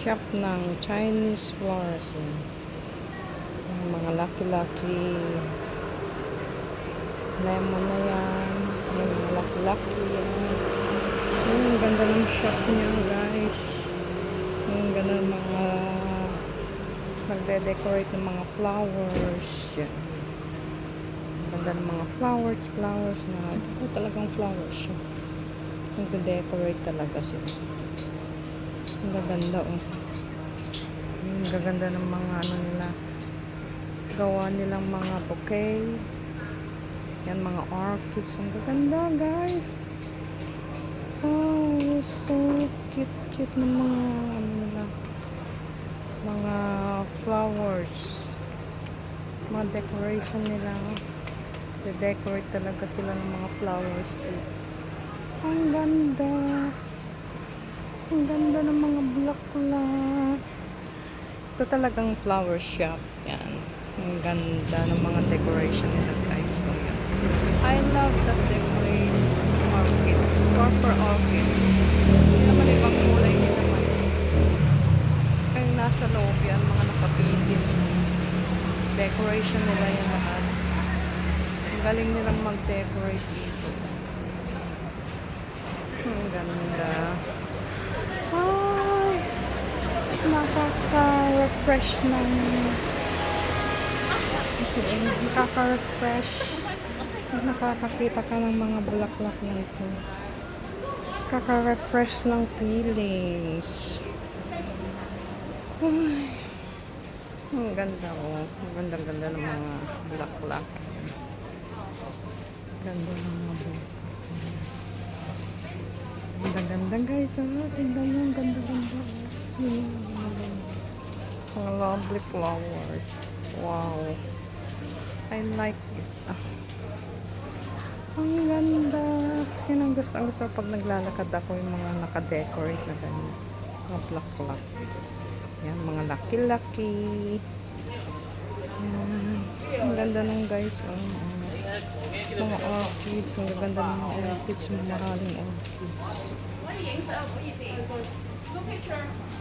shop ng Chinese flowers. Yung mga lucky-lucky lemon na yan. Yung mga lucky-lucky yan. Ang ganda ng shop niya, guys. Ang ganda ng mga nagde-decorate ng mga flowers. Yan. Ang ganda ng mga flowers na ito talagang flowers siya. Nagde-decorate talaga sila. Ang gaganda, oh. Ang gaganda ng mga ano nila. Gawa nilang mga bouquet. Yan, mga orchids. Ang gaganda, guys. Oh, so cute ng mga ano nila. Mga flowers. Mga decoration nila. De-decorate talaga sila ng mga flowers too. Ang ganda. Ang ganda ng mga bulaklak. Ito talagang flower shop. Yan. Ang ganda ng mga decoration nila, guys. So, yan. I love the decorate orchids. Purple orchids. Naman ibang kulay nila naman. Kaya nasa loob yan, mga nakapigil. Decoration nila yung lahat. Ang galing nilang mag-decorate dito. Ang ganda. Ay, nakaka-refresh ng nakaka-refresh. Nakakakita ka ng mga bulaklak na ito. Nakaka-refresh ng feelings. Ay, ang ganda, oh. Ang ganda-ganda ng mga bulaklak. Ganda ng mga bulaklak. Ganda-ganda, guys. Oh, tingnan nyo. Ang ganda-ganda. Mga lovely flowers. Wow. I like it. Ang ganda. Yan ang gusto pag naglalakad ako, yung mga naka-decorate na ganyan. Mga bulaklak. Yan, mga lucky-lucky. Yan. Ang ganda nung, guys. Mga orchids. Ang ganda ng mga orchids. Mga maraming orchids.